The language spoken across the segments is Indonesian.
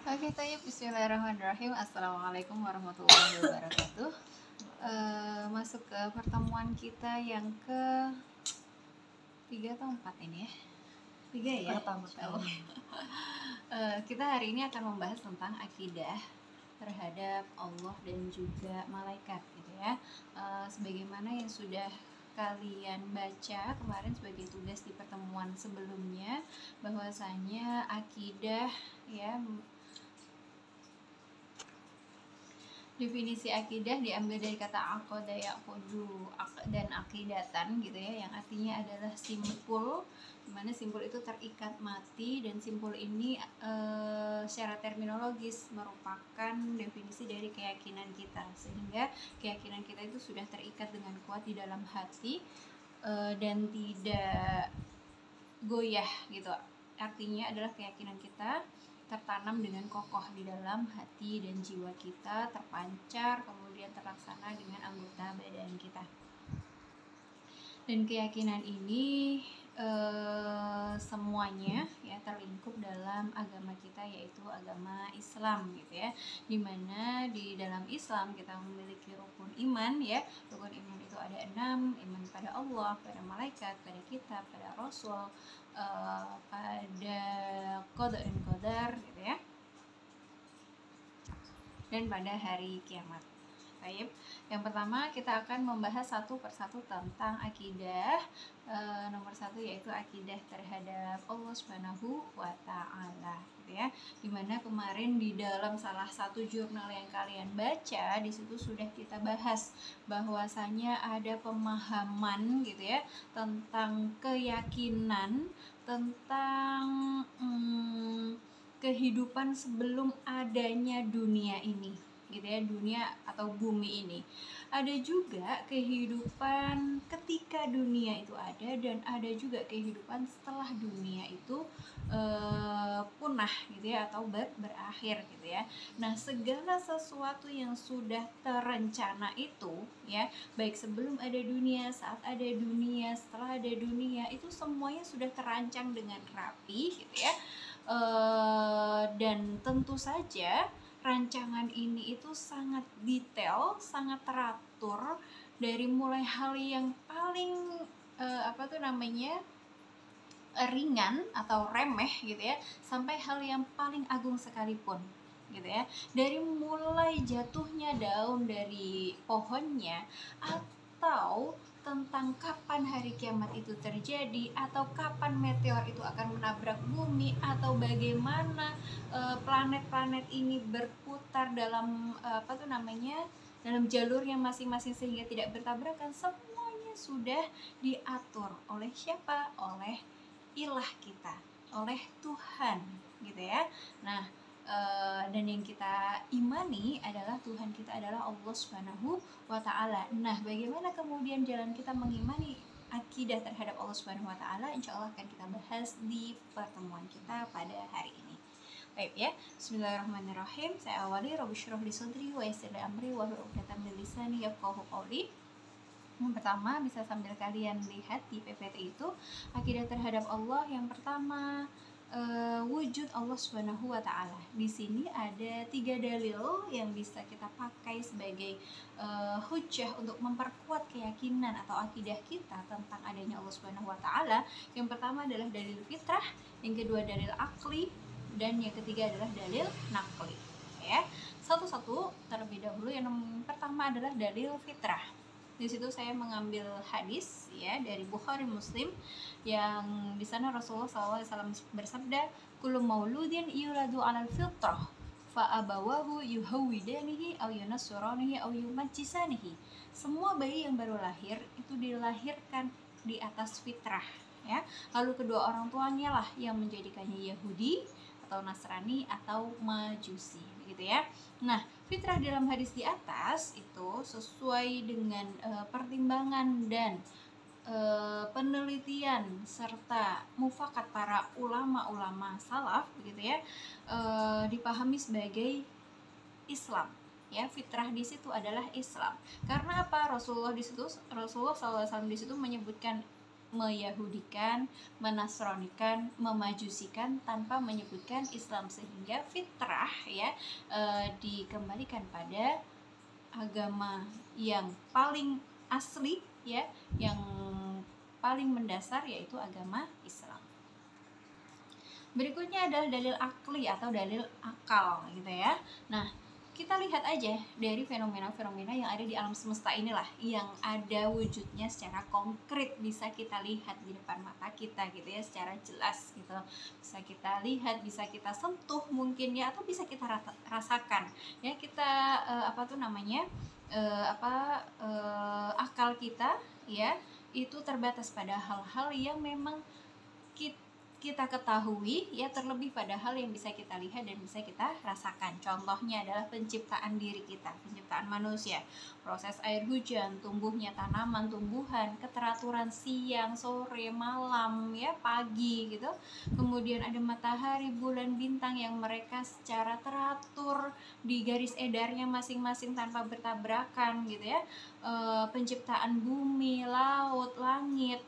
Oke, Tayyip. Bismillahirrahmanirrahim. Assalamualaikum warahmatullahi wabarakatuh. Masuk ke pertemuan kita yang ke 3 atau 4 ini ya. 3 ya. Pertama kali. Kita hari ini akan membahas tentang akidah terhadap Allah dan juga malaikat gitu ya. Sebagaimana yang sudah kalian baca kemarin sebagai tugas di pertemuan sebelumnya, bahwasanya akidah ya, definisi akidah diambil dari kata aqada yaqudu dan akidatan gitu ya, yang artinya adalah simpul, dimana simpul itu terikat mati, dan simpul ini secara terminologis merupakan definisi dari keyakinan kita, sehingga keyakinan kita itu sudah terikat dengan kuat di dalam hati dan tidak goyah gitu. Artinya adalah keyakinan kita tertanam dengan kokoh di dalam hati dan jiwa kita, terpancar kemudian terlaksana dengan anggota badan kita. Dan keyakinan ini semuanya ya terlingkup dalam agama kita, yaitu agama Islam gitu ya, dimana di dalam Islam kita memiliki rukun iman ya. Rukun iman itu ada 6: iman pada Allah, pada malaikat, pada kitab, pada rasul, pada qada dan qadar gitu ya, dan pada hari kiamat. Baik, yang pertama kita akan membahas satu persatu tentang akidah. Nomor 1 yaitu akidah terhadap Allah Subhanahu wa Ta'ala gitu ya, dimana kemarin di dalam salah satu jurnal yang kalian baca, di situ sudah kita bahas bahwasanya ada pemahaman gitu ya tentang keyakinan tentang kehidupan sebelum adanya dunia ini gitu ya, dunia atau bumi ini. Ada juga kehidupan ketika dunia itu ada, dan ada juga kehidupan setelah dunia itu punah gitu ya, atau berakhir gitu ya. Nah, segala sesuatu yang sudah terencana itu ya, baik sebelum ada dunia, saat ada dunia, setelah ada dunia, itu semuanya sudah terancang dengan rapi gitu ya. Dan tentu saja rancangan ini itu sangat detail, sangat teratur, dari mulai hal yang paling ringan atau remeh gitu ya, sampai hal yang paling agung sekalipun gitu ya. Dari mulai jatuhnya daun dari pohonnya, atau tentang kapan hari kiamat itu terjadi, atau kapan meteor itu akan menabrak bumi, atau bagaimana planet-planet ini berputar dalam dalam jalurnya masing-masing sehingga tidak bertabrakan. Semuanya sudah diatur oleh siapa? Oleh ilah kita, oleh Tuhan gitu ya. Nah, dan yang kita imani adalah Tuhan kita adalah Allah Subhanahu wa Ta'ala. Nah, bagaimana kemudian jalan kita mengimani akidah terhadap Allah Subhanahu wa Ta'ala, insya Allah akan kita bahas di pertemuan kita pada hari ini. Baik ya, bismillahirrahmanirrahim. Saya awali, Rabbi syrah li sadri wa yassir li amri wahlul 'uqdatam min lisani yafqahu qawli. Yang pertama, bisa sambil kalian lihat di PPT itu, akidah terhadap Allah yang pertama, wujud Allah Subhanahu wa Ta'ala. Di sini ada 3 dalil yang bisa kita pakai sebagai hujjah untuk memperkuat keyakinan atau akidah kita tentang adanya Allah Subhanahu wa Ta'ala. Yang pertama adalah dalil fitrah, yang kedua dalil akli, dan yang ketiga adalah dalil nakli ya. Satu-satu terlebih dahulu. Yang pertama adalah dalil fitrah. Di situ saya mengambil hadis ya dari Bukhari Muslim, yang di sana Rasulullah SAW bersabda, kullu mauludin yuladu 'alal fitrah fa abawahu yuhawwidanihi aw yunassuranihi aw yumajjisanihi. Semua bayi yang baru lahir itu dilahirkan di atas fitrah ya. Lalu kedua orang tuanya lah yang menjadikannya Yahudi atau Nasrani atau Majusi gitu ya. Nah, fitrah dalam hadis di atas itu sesuai dengan pertimbangan dan penelitian serta mufakat para ulama-ulama salaf begitu ya, dipahami sebagai Islam ya. Fitrah di situ adalah Islam. Karena apa? Rasulullah SAW di situ menyebutkan meyahudikan, menasronikan, memajusikan tanpa menyebutkan Islam, sehingga fitrah ya dikembalikan pada agama yang paling asli ya, yang paling mendasar, yaitu agama Islam. Berikutnya adalah dalil akli atau dalil akal gitu ya. Nah, kita lihat aja dari fenomena-fenomena yang ada di alam semesta inilah, yang ada wujudnya secara konkret, bisa kita lihat di depan mata kita gitu ya, secara jelas gitu. Bisa kita lihat, bisa kita sentuh mungkin ya, atau bisa kita rasakan ya. Kita akal kita ya itu terbatas pada hal-hal yang memang kita ketahui ya, terlebih pada hal yang bisa kita lihat dan bisa kita rasakan. Contohnya adalah penciptaan diri kita, penciptaan manusia, proses air hujan, tumbuhnya tanaman, tumbuhan, keteraturan siang, sore, malam ya, pagi gitu. Kemudian ada matahari, bulan, bintang yang mereka secara teratur di garis edarnya masing-masing tanpa bertabrakan gitu ya. Penciptaan bumi, laut, langit,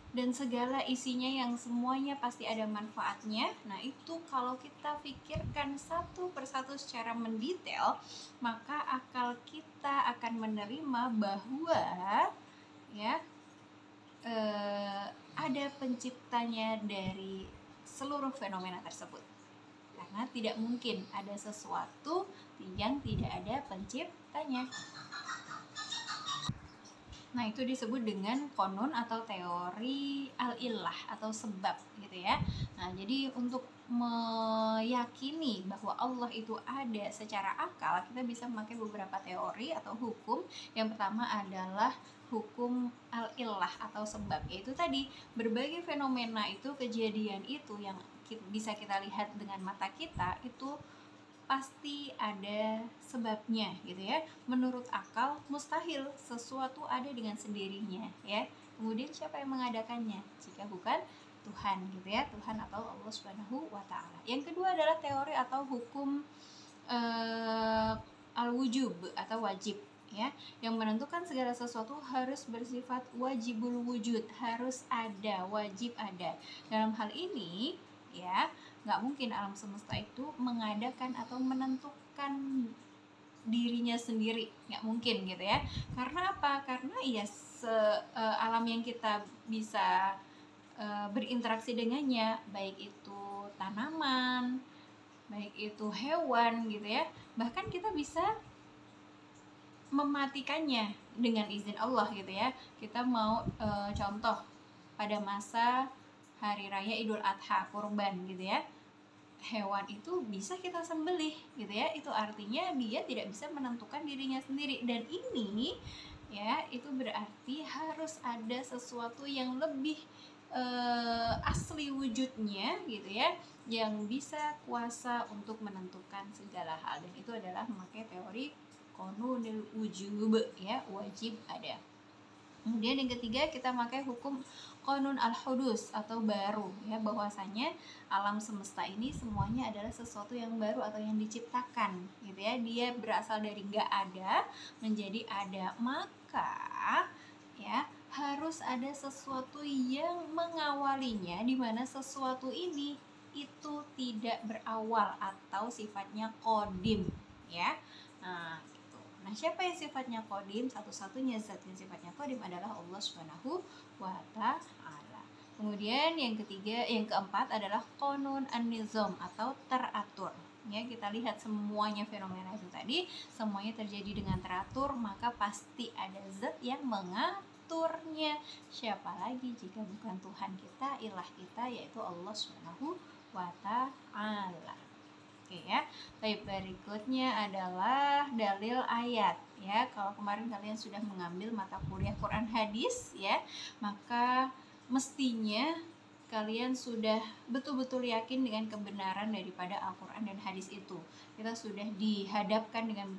dan segala isinya yang semuanya pasti ada manfaatnya. Nah, itu kalau kita pikirkan satu persatu secara mendetail, maka akal kita akan menerima bahwa ya ada penciptanya dari seluruh fenomena tersebut. Karena tidak mungkin ada sesuatu yang tidak ada penciptanya. Nah, itu disebut dengan konun atau teori al-illah atau sebab gitu ya. Nah, jadi untuk meyakini bahwa Allah itu ada secara akal, kita bisa memakai beberapa teori atau hukum. Yang pertama adalah hukum al-illah atau sebab, yaitu tadi berbagai fenomena itu, kejadian itu yang bisa kita lihat dengan mata kita itu pasti ada sebabnya gitu ya. Menurut akal mustahil sesuatu ada dengan sendirinya ya. Kemudian siapa yang mengadakannya jika bukan Tuhan gitu ya, Tuhan atau Allah Subhanahu wa taala. Yang kedua adalah teori atau hukum al-wujub atau wajib ya, yang menentukan segala sesuatu harus bersifat wajibul wujud, harus ada, wajib ada. Dalam hal ini ya, nggak mungkin alam semesta itu mengadakan atau menentukan dirinya sendiri, nggak mungkin gitu ya. Karena apa? Karena ya alam yang kita bisa berinteraksi dengannya, baik itu tanaman, baik itu hewan gitu ya, bahkan kita bisa mematikannya dengan izin Allah gitu ya. Kita mau contoh pada masa hari raya Idul Adha, kurban gitu ya, hewan itu bisa kita sembelih gitu ya. Itu artinya dia tidak bisa menentukan dirinya sendiri, dan ini ya itu berarti harus ada sesuatu yang lebih asli wujudnya gitu ya, yang bisa kuasa untuk menentukan segala hal, dan itu adalah memakai teori konunil wujub ya, wajib ada. Kemudian yang ketiga kita pakai hukum konun al-hudus atau baru ya, bahwasanya alam semesta ini semuanya adalah sesuatu yang baru atau yang diciptakan gitu ya. Dia berasal dari nggak ada menjadi ada, maka ya harus ada sesuatu yang mengawalinya, di mana sesuatu ini itu tidak berawal atau sifatnya qadim ya. Nah, siapa yang sifatnya qadim? Satu-satunya zat yang sifatnya qadim adalah Allah Subhanahu wa taala. Kemudian yang keempat adalah qanun an-nizam atau teratur. Ya, kita lihat semuanya fenomena itu tadi, semuanya terjadi dengan teratur, maka pasti ada zat yang mengaturnya. Siapa lagi jika bukan Tuhan kita, ilah kita, yaitu Allah Subhanahu wa taala. Oke ya. Baik, berikutnya adalah dalil ayat ya. Kalau kemarin kalian sudah mengambil mata kuliah Quran hadis ya, maka mestinya kalian sudah betul-betul yakin dengan kebenaran daripada Al-Quran dan hadis itu. Kita sudah dihadapkan dengan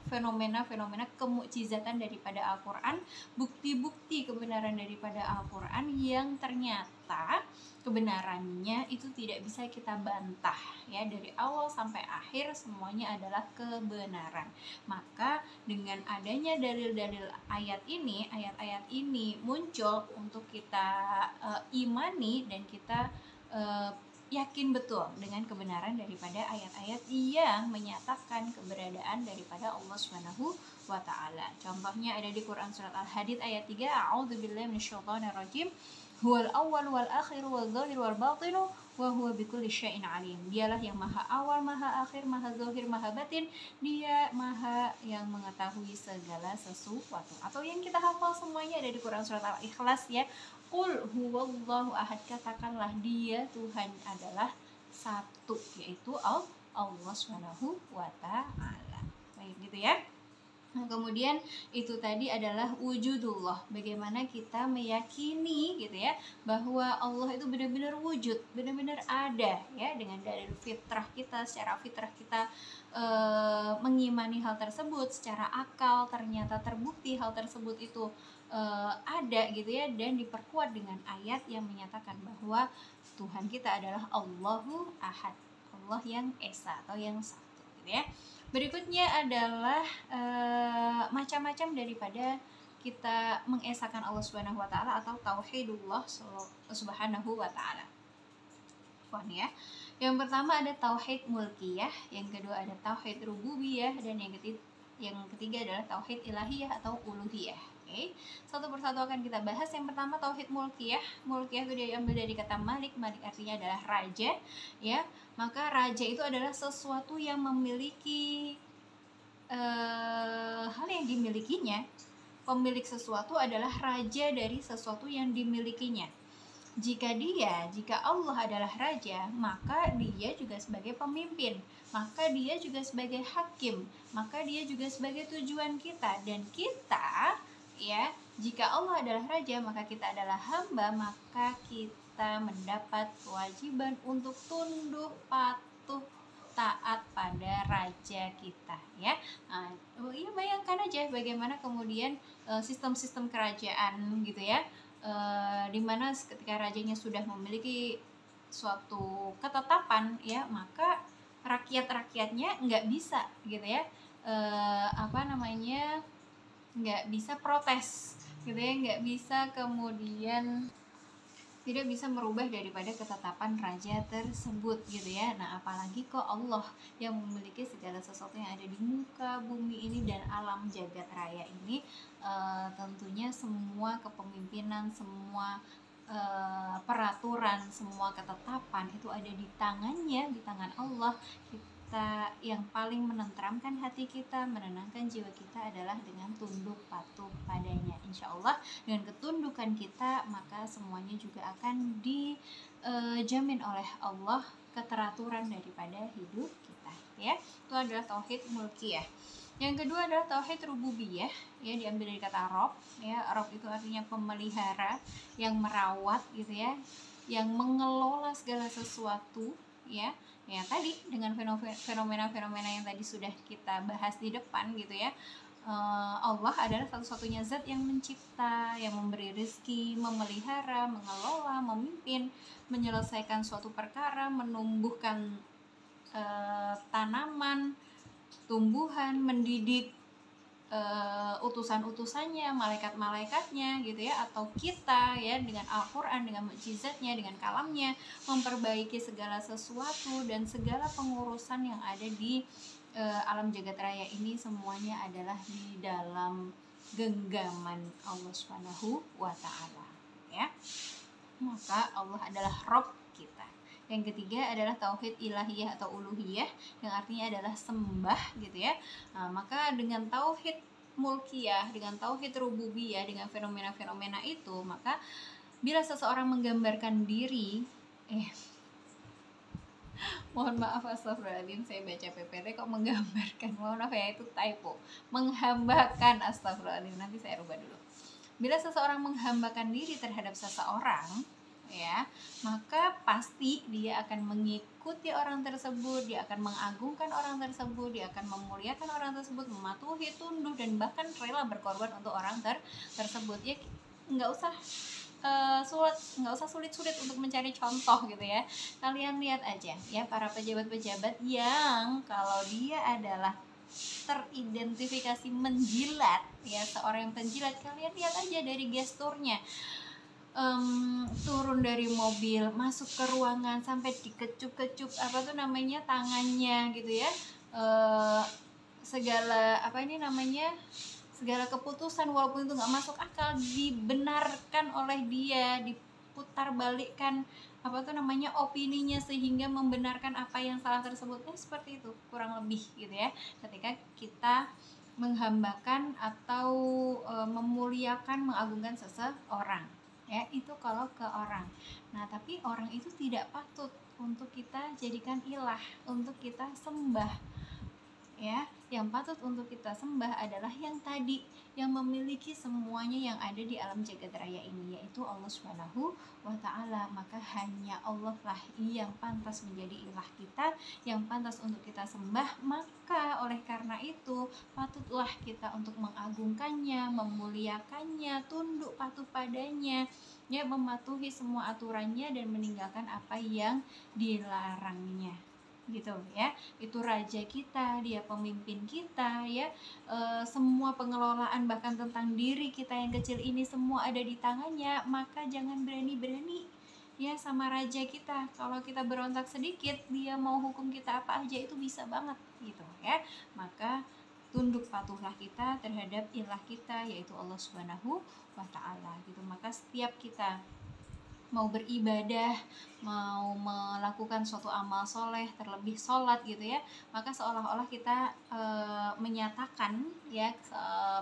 fenomena-fenomena kemukjizatan daripada Al-Quran, bukti-bukti kebenaran daripada Al-Quran yang ternyata nyata, kebenarannya itu tidak bisa kita bantah ya, dari awal sampai akhir semuanya adalah kebenaran. Maka dengan adanya dalil-dalil ayat-ayat ini muncul untuk kita imani dan kita yakin betul dengan kebenaran daripada ayat-ayat yang menyatakan keberadaan daripada Allah Subhanahu wa taala. Contohnya ada di Quran surat Al-Hadid ayat 3, A'udzubillahi minasyaitonirrajim. Huwal awwal wal akhir wal zahir wal batinu wa huwa bikulli syai'in alim. Dialah yang maha awal, maha akhir, maha zahir, maha batin. Dia maha yang mengetahui segala sesuatu. Atau yang kita hafal semuanya ada di Quran surat Al-Ikhlas ya. Qul huwallahu ahad, katakanlah dia Tuhan adalah satu, yaitu Allah Subhanahu wa taala. Baik gitu ya. Nah, kemudian itu tadi adalah wujudullah, bagaimana kita meyakini gitu ya bahwa Allah itu benar-benar wujud, benar-benar ada ya, dengan dari fitrah kita, secara fitrah kita mengimani hal tersebut, secara akal ternyata terbukti hal tersebut itu ada gitu ya, dan diperkuat dengan ayat yang menyatakan bahwa Tuhan kita adalah Allahu Ahad, Allah yang esa atau yang satu gitu ya. Berikutnya adalah macam-macam daripada kita mengesahkan Allah Subhanahu wa taala atau tauhidullah Subhanahu wa taala. Ya. Yang pertama ada tauhid mulkiyah, yang kedua ada tauhid rububiyah, dan yang ketiga adalah tauhid ilahiyah atau uluhiyah. Oke. Satu persatu akan kita bahas. Yang pertama tauhid mulkiyah. Mulkiyah itu diambil dari kata malik. Malik artinya adalah raja, ya. Maka raja itu adalah sesuatu yang memiliki hal yang dimilikinya. Pemilik sesuatu adalah raja dari sesuatu yang dimilikinya. Jika Allah adalah raja, maka dia juga sebagai pemimpin, maka dia juga sebagai hakim, maka dia juga sebagai tujuan kita. Dan kita ya, jika Allah adalah raja, maka kita adalah hamba, maka kita mendapat kewajiban untuk tunduk, patuh, taat pada raja kita ya. Ya bayangkan aja bagaimana kemudian sistem-sistem kerajaan gitu ya, dimana ketika rajanya sudah memiliki suatu ketetapan ya, maka rakyatnya nggak bisa gitu ya, nggak bisa protes gitu ya, nggak bisa kemudian tidak bisa merubah daripada ketetapan raja tersebut gitu ya. Nah apalagi kok Allah yang memiliki segala sesuatu yang ada di muka bumi ini dan alam jagat raya ini, tentunya semua kepemimpinan, semua peraturan, semua ketetapan itu ada di tangannya, di tangan Allah. Kita yang paling menenteramkan hati kita, menenangkan jiwa kita adalah dengan tunduk patuh padanya. Insya Allah dengan ketundukan kita maka semuanya juga akan dijamin oleh Allah keteraturan daripada hidup kita ya. Itu adalah tauhid mulkiyah. Yang kedua adalah tauhid rububiyah ya, diambil dari kata rob ya. Rob itu artinya pemelihara, yang merawat gitu ya, yang mengelola segala sesuatu ya. Ya tadi dengan fenomena-fenomena yang tadi sudah kita bahas di depan gitu ya. Allah adalah satu-satunya zat yang mencipta, yang memberi rezeki, memelihara, mengelola, memimpin, menyelesaikan suatu perkara, menumbuhkan tanaman, tumbuhan, mendidik utusan-utusannya, malaikat-malaikatnya gitu ya, atau kita ya dengan Al-Quran, dengan mukjizatnya, dengan kalamnya, memperbaiki segala sesuatu dan segala pengurusan yang ada di alam jagat raya ini, semuanya adalah di dalam genggaman Allah Subhanahu wa taala ya. Maka Allah adalah Rob kita. Yang ketiga adalah tauhid ilahiyah atau uluhiyah, yang artinya adalah sembah gitu ya. Nah, maka dengan tauhid mulkiyah, dengan tauhid rububiyah, dengan fenomena-fenomena itu, maka bila seseorang menggambarkan diri mohon maaf, astagfirullahaladzim, saya baca PPT kok menggambarkan, mohon maaf ya, itu typo, menghambakan, astagfirullahaladzim, nanti saya rubah dulu. Bila seseorang menghambakan diri terhadap seseorang ya, maka pasti dia akan mengikuti orang tersebut, dia akan mengagungkan orang tersebut, dia akan memuliakan orang tersebut, mematuhi, tunduk, dan bahkan rela berkorban untuk orang tersebut ya. Nggak usah sulit, nggak usah sulit-sulit untuk mencari contoh gitu ya. Kalian lihat aja ya para pejabat-pejabat yang kalau dia adalah teridentifikasi menjilat ya, seorang yang penjilat, kalian lihat aja dari gesturnya, turun dari mobil, masuk ke ruangan, sampai dikecup-kecup apa tuh namanya tangannya gitu ya, segala apa ini namanya, segala keputusan walaupun itu nggak masuk akal dibenarkan oleh dia, diputar balikkan apa tuh namanya opininya sehingga membenarkan apa yang salah tersebut. Seperti itu kurang lebih gitu ya, ketika kita menghambakan atau memuliakan, mengagungkan seseorang ya, itu kalau ke orang. Nah tapi orang itu tidak patut untuk kita jadikan ilah, untuk kita sembah ya. Yang patut untuk kita sembah adalah yang tadi, yang memiliki semuanya yang ada di alam jagat raya ini, yaitu Allah Subhanahu wa Ta'ala. Maka hanya Allah lah yang pantas menjadi ilah kita, yang pantas untuk kita sembah. Maka oleh karena itu patutlah kita untuk mengagungkannya, memuliakannya, tunduk patuh padanya ya, mematuhi semua aturannya dan meninggalkan apa yang dilarangnya gitu ya. Itu raja kita, dia pemimpin kita ya, semua pengelolaan bahkan tentang diri kita yang kecil ini semua ada di tangannya. Maka jangan berani-berani ya sama raja kita. Kalau kita berontak sedikit, dia mau hukum kita apa aja itu bisa banget gitu ya. Maka tunduk patuhlah kita terhadap ilah kita, yaitu Allah Subhanahu wa Ta'ala gitu. Maka setiap kita mau beribadah, mau melakukan suatu amal soleh, terlebih sholat gitu ya, maka seolah-olah kita menyatakan ya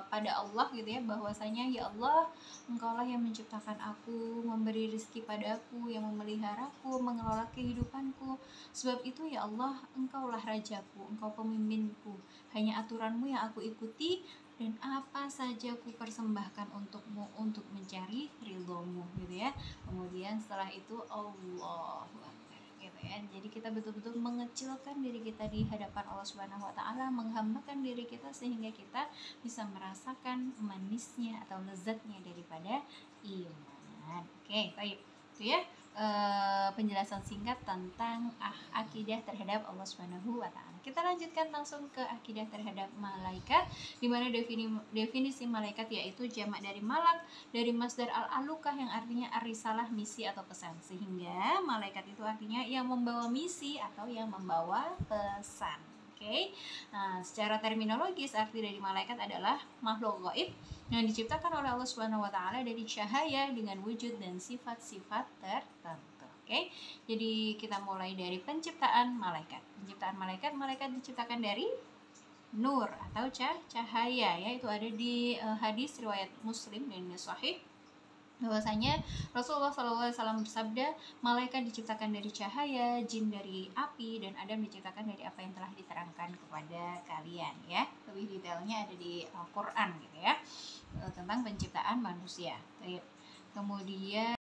pada Allah gitu ya, bahwasanya ya Allah, Engkaulah yang menciptakan aku, memberi rezeki padaku, yang memeliharaku, mengelola kehidupanku. Sebab itu ya Allah, Engkaulah rajaku, Engkau pemimpinku, hanya aturanmu yang aku ikuti, dan apa saja ku persembahkan untukmu untuk mencari ridhomu gitu ya. Kemudian setelah itu Allahu Akbar gitu ya. Jadi kita betul-betul mengecilkan diri kita di hadapan Allah Subhanahu wa Ta'ala, menghambakan diri kita sehingga kita bisa merasakan manisnya atau lezatnya daripada iman. Oke, baik. Itu ya penjelasan singkat tentang akidah terhadap Allah Subhanahu wa Ta'ala. Kita lanjutkan langsung ke akidah terhadap malaikat, di mana definisi malaikat yaitu jamak dari malak, dari masdar al-alukah yang artinya arisalah, misi atau pesan. Sehingga malaikat itu artinya yang membawa misi atau yang membawa pesan. Oke. Nah, secara terminologis arti dari malaikat adalah makhluk gaib yang diciptakan oleh Allah Subhanahu wa Ta'ala dari cahaya dengan wujud dan sifat-sifat tertentu. Oke. Jadi kita mulai dari penciptaan malaikat. Penciptaan malaikat, malaikat diciptakan dari nur atau cahaya ya. Itu ada di hadis riwayat Muslim dan Sahih, bahwasanya Rasulullah SAW bersabda, malaikat diciptakan dari cahaya, jin dari api, dan Adam diciptakan dari apa yang telah diterangkan kepada kalian ya. Lebih detailnya ada di Al-Quran gitu ya, tentang penciptaan manusia. Kemudian